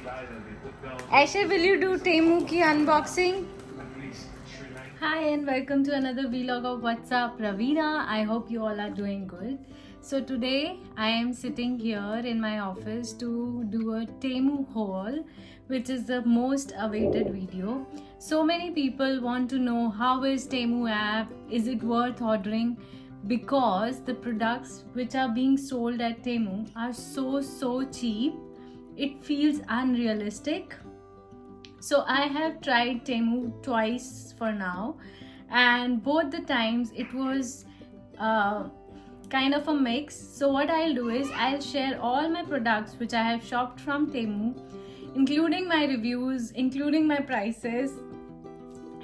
Aisha, will you do Temu ki unboxing? Hi and welcome to another vlog of What's Up Ravina. I hope you all are doing good. So today I am sitting here in my office to do a Temu haul, which is the most awaited video. So many people want to know how is Temu app, is it worth ordering? Because the products which are being sold at Temu are so cheap, it feels unrealistic. So I have tried Temu twice for now, and both the times it was kind of a mix. So what I'll do is I'll share all my products which I have shopped from Temu, including my reviews, including my prices,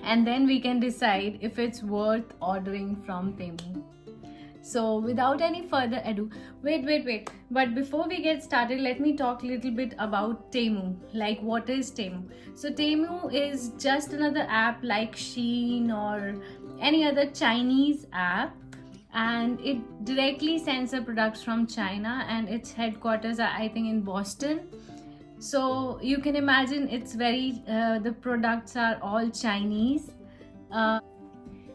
and then we can decide if it's worth ordering from Temu. So without any further ado, wait. But before we get started, let me talk a little bit about Temu. Like, what is Temu? So Temu is just another app like Shein or any other Chinese app, and it directly sends the products from China, and its headquarters are, I think, in Boston. So you can imagine it's very the products are all Chinese.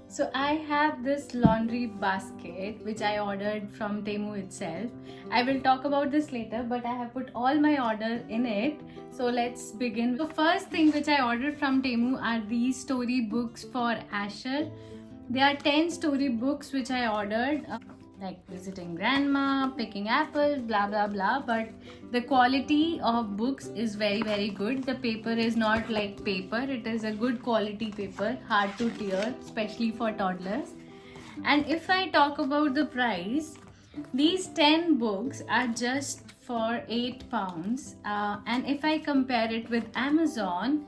So I have this laundry basket which I ordered from Temu itself. I will talk about this later, but I have put all my order in it. So let's begin. The first thing which I ordered from Temu are these story books for Asher. There are 10 story books which I ordered, like visiting grandma, picking apples, blah blah blah. But the quality of books is very good. The paper is not like paper, it is a good quality paper, hard to tear, especially for toddlers. And if I talk about the price, these 10 books are just for £8, and if I compare it with Amazon,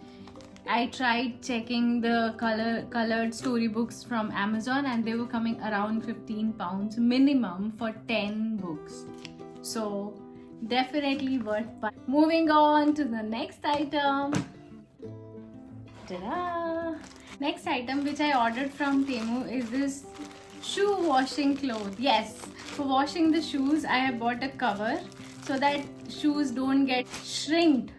I tried checking the colored storybooks from Amazon, and they were coming around £15 minimum for 10 books. So definitely worth buying. Moving on to the next item. Ta-da! Next item which I ordered from Temu is this shoe washing cloth. Yes, for washing the shoes I have bought a cover so that shoes don't get shrinked.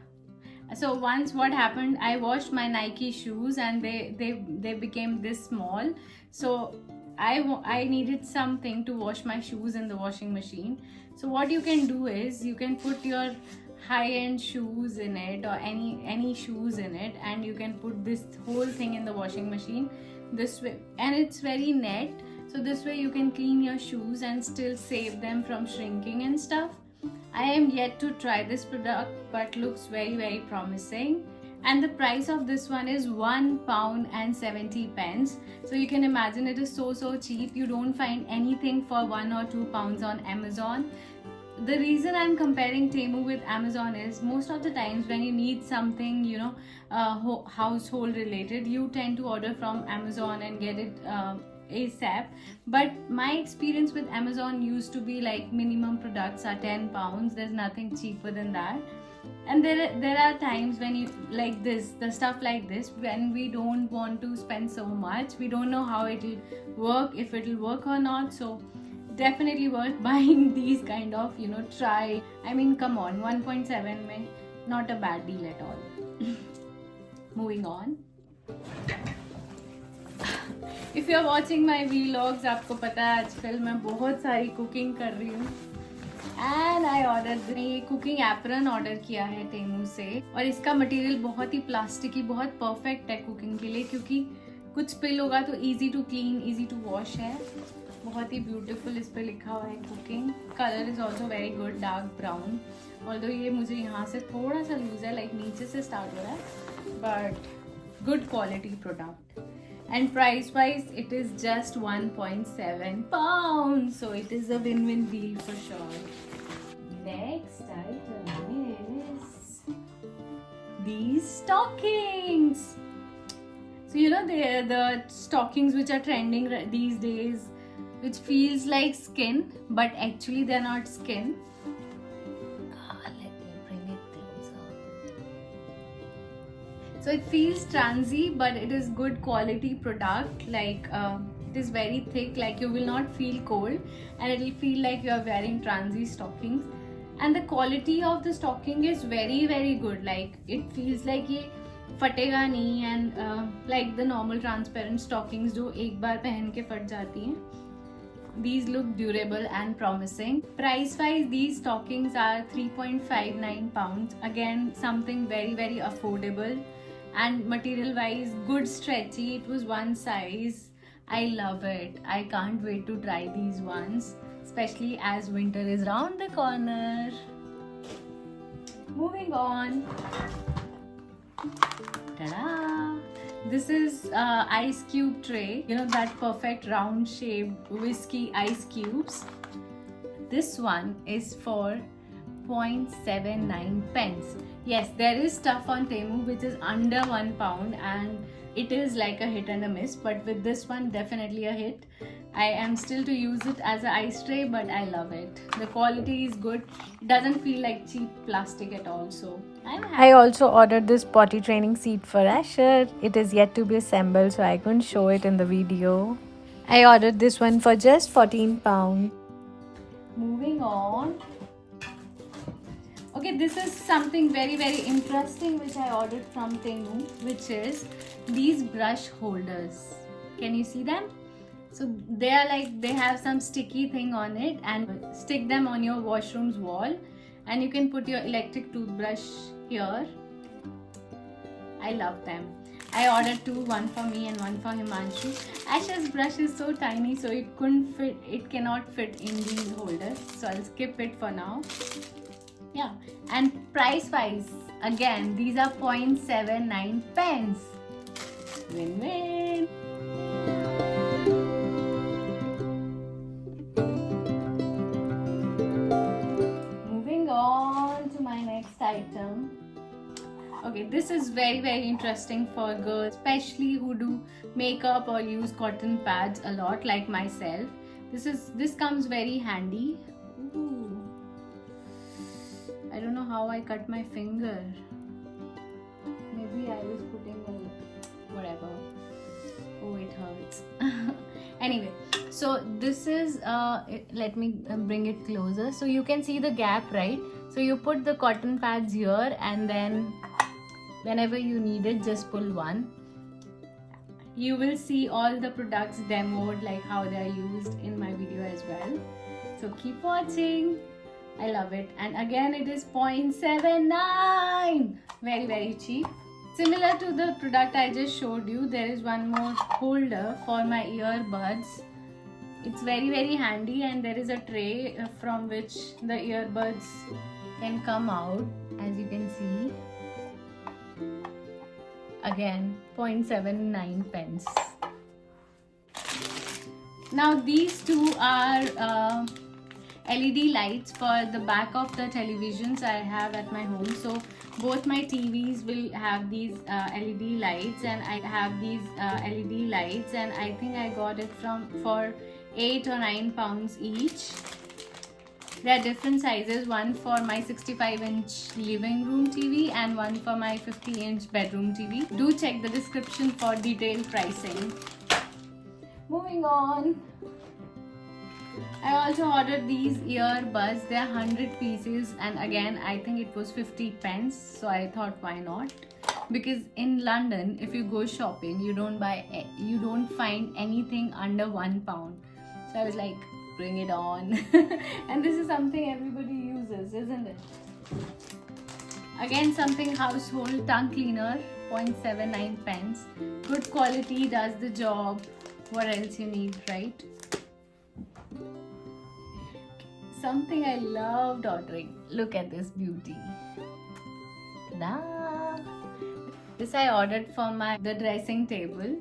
So once what happened, I washed my Nike shoes and they became this small. So I needed something to wash my shoes in the washing machine. So what you can do is you can put your high-end shoes in it, or any shoes in it, and you can put this whole thing in the washing machine this way, and it's very net. So this way you can clean your shoes and still save them from shrinking and stuff. I am yet to try this product, but looks very promising. And the price of this one is £1.70. So you can imagine it is so cheap. You don't find anything for £1 or £2 on Amazon. The reason I'm comparing Temu with Amazon is most of the times when you need something, you know, household related, you tend to order from Amazon and get it ASAP. But my experience with Amazon used to be like minimum products are £10. There's nothing cheaper than that. And there are times when you like this, the stuff like this, when we don't want to spend so much, we don't know how it'll work, if it'll work or not. So definitely worth buying these kind of, you know, try. I mean, come on, 1.7 mein not a bad deal at all. Moving on. If you are watching my vlogs, आपको पता है आजकल मैं बहुत सारी cooking कर रही हूँ. And I ordered ये कुकिंग एप्रन ऑर्डर किया है टेमू से, और इसका मटेरियल बहुत ही प्लास्टिकी, बहुत परफेक्ट है कुकिंग के लिए, क्योंकि कुछ स्पिल होगा तो easy to clean, easy to wash है. बहुत ही ब्यूटीफुल इस पर लिखा हुआ है cooking. Colour is also very good, dark brown. Although ये मुझे यहाँ से थोड़ा सा लूज है, लाइक नीचे से स्टार्ट हो रहा है, but good quality product. And price wise it is just £1.7, so it is a win-win deal for sure. Next item is these stockings. So you know the stockings which are trending these days, which feels like skin but actually they're not skin. So it feels transy, but it is good quality product. Like it is very thick, like you will not feel cold, and it will feel like you are wearing transy stockings. and the quality of the stocking is very very good. Like it feels like ये फटेगा नहीं, and like the normal transparent stockings जो एक बार पहन के फट जाती हैं. These look durable and promising. Price wise, these stockings are 3.59 pounds. Again, something very very affordable, and material wise good, stretchy. It was one size. I love it. I can't wait to try these ones, especially as winter is round the corner. Moving on. Ta-da! This is ice cube tray. You know, that perfect round shaped whiskey ice cubes. This one is for 0.79 pence. Yes, there is stuff on Temu which is under £1, and it is like a hit and a miss, but with this one definitely a hit. I am still to use it as an ice tray, but I love it. The quality is good. It doesn't feel like cheap plastic at all, so I'm happy. I also ordered this potty training seat for Asher. It is yet to be assembled, so I couldn't show it in the video. I ordered this one for just £14. Moving on. Okay, this is something very very interesting which I ordered from Temu, which is these brush holders. Can you see them? So they are like, they have some sticky thing on it, and stick them on your washroom's wall, and you can put your electric toothbrush here. I love them. I ordered two, one for me and one for Himanshu. Asher's brush is so tiny, so it couldn't fit, it cannot fit in these holders, so I'll skip it for now. Yeah, and price wise, again these are 0.79 pence. Win-win. Moving on to my next item. Okay, this is very very interesting for girls, especially who do makeup or use cotton pads a lot, like myself. This comes very handy. Ooh. I don't know how I cut my finger. Maybe I was putting a whatever. Oh, it hurts. Anyway, so this is let me bring it closer so you can see the gap, right? So you put the cotton pads here, and then whenever you need it, just pull one. You will see all the products demoed, like how they are used, in my video as well. So keep watching. I love it. And again, it is 0.79. Very very cheap. Similar to the product I just showed you, there is one more holder for my earbuds. It's very very handy, and there is a tray from which the earbuds can come out, as you can see. Again, 0.79 pence. Now these two are LED lights for the back of the televisions I have at my home. So both my TVs will have these LED lights, and I have these LED lights, and I think I got it for 8 or 9 pounds each. There are different sizes, one for my 65-inch living room TV and one for my 50-inch bedroom TV. Do check the description for detailed pricing. Moving on. I also ordered these earbuds. They are 100 pieces, and again I think it was 50 pence, so I thought why not, because in London if you go shopping you don't find anything under £1. So I was like, bring it on. And this is something everybody uses, isn't it? Again, something household, tongue cleaner, 0.79 pence. Good quality, does the job. What else you need, right? Something I loved ordering. Look at this beauty. Ta-da! This I ordered for the dressing table.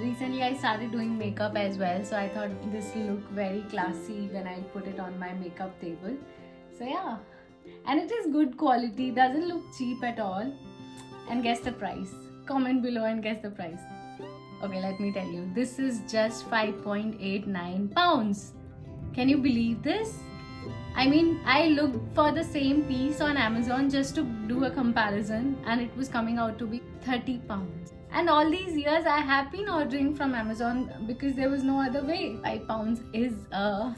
Recently I started doing makeup as well, so I thought this looked very classy when I put it on my makeup table. So yeah, and it is good quality, doesn't look cheap at all. And guess the price. Comment below and guess the price. Okay, let me tell you, this is just 5.89 pounds. Can you believe this? I mean, I looked for the same piece on Amazon just to do a comparison, and it was coming out to be 30 pounds. And all these years I have been ordering from Amazon because there was no other way. £5 is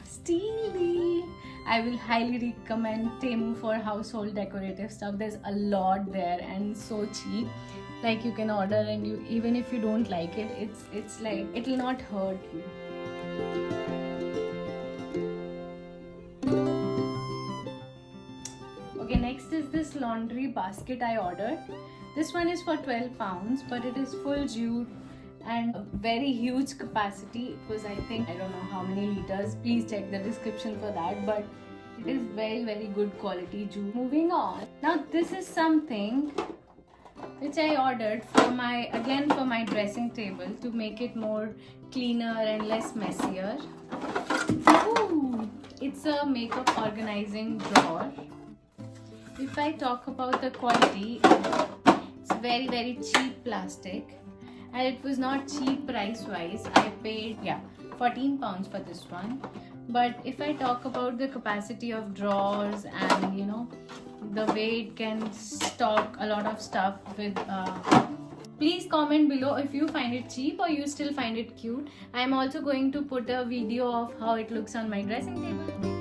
steely. I will highly recommend Temu for household decorative stuff. There's a lot there and so cheap. Like you can order and you, even if you don't like it, it's like it will not hurt you. Okay, next is this laundry basket I ordered. This one is for £12, but it is full jute and a very huge capacity. It was, I think, I don't know how many liters. Please check the description for that, but it is very good quality jute. Moving on. Now this is something which I ordered for my dressing table to make it more cleaner and less messier. Ooh, it's a makeup organizing drawer. If I talk about the quality, it's very cheap plastic, and it was not cheap price wise. I paid £14 for this one. But if I talk about the capacity of drawers and the way it can stock a lot of stuff with please comment below if you find it cheap or you still find it cute. I am also going to put a video of how it looks on my dressing table.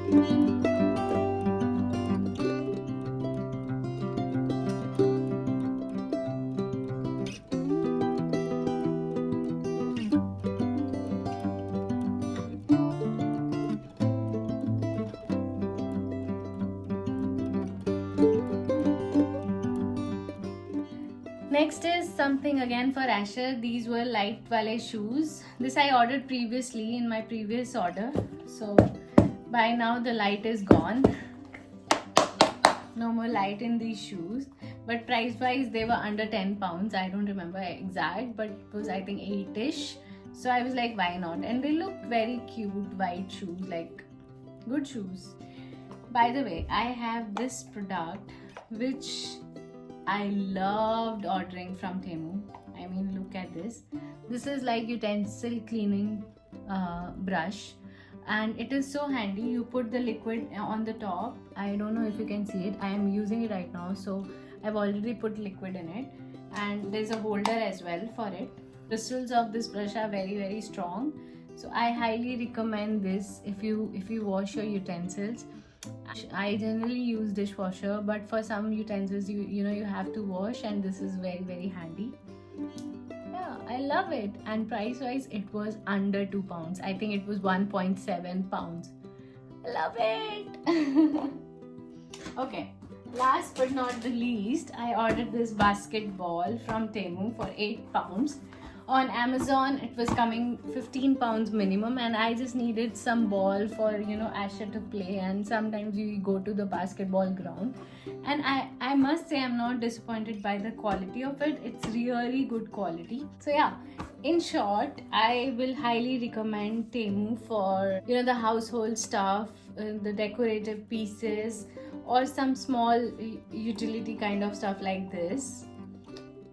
Next is something again for Asher. These were light ballet shoes. This I ordered previously in my previous order. So by now the light is gone. No more light in these shoes. But price wise they were under £10. I don't remember exact, but it was I think 8ish. So I was like, why not? And they look very cute, white shoes, like good shoes. By the way, I have this product which I loved ordering from Temu. I mean, look at this. This is like utensil cleaning brush, and it is so handy. You put the liquid on the top. I don't know if you can see it. I am using it right now, so I've already put liquid in it, and there's a holder as well for it. Crystals of this brush are very strong, so I highly recommend this if you wash your utensils. I generally use dishwasher, but for some utensils you have to wash, and this is very handy. Yeah, I love it. And price wise it was under £2. I think it was £1.7. I love it. Okay, last but not the least, I ordered this basketball from Temu for £8. On Amazon it was coming £15 minimum, and I just needed some ball for Asher to play, and sometimes we go to the basketball ground, and I must say I'm not disappointed by the quality of it. It's really good quality. So yeah, in short, I will highly recommend Temu for the household stuff, the decorative pieces, or some small utility kind of stuff like this.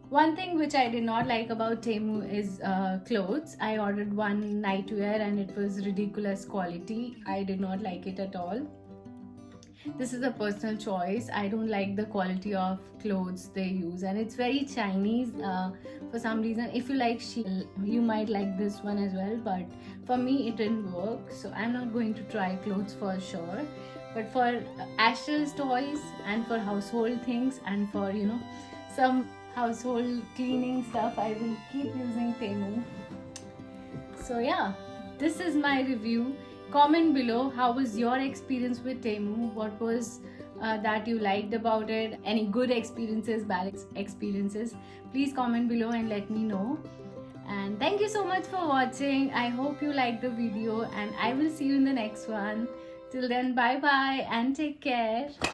One thing which I did not like about Temu is clothes. I ordered one nightwear and it was ridiculous quality. I did not like it at all. This is a personal choice. I don't like the quality of clothes they use, and it's very Chinese for some reason. If you like sheep, you might like this one as well, but for me it didn't work, so I'm not going to try clothes for sure. But for Asher's toys and for household things and for some household cleaning stuff, I will keep using Temu. So yeah, this is my review. Comment below how was your experience with Temu. What was that you liked about it? Any good experiences, bad experiences? Please comment below and let me know. And thank you so much for watching. I hope you liked the video, and I will see you in the next one. Till then, bye bye and take care.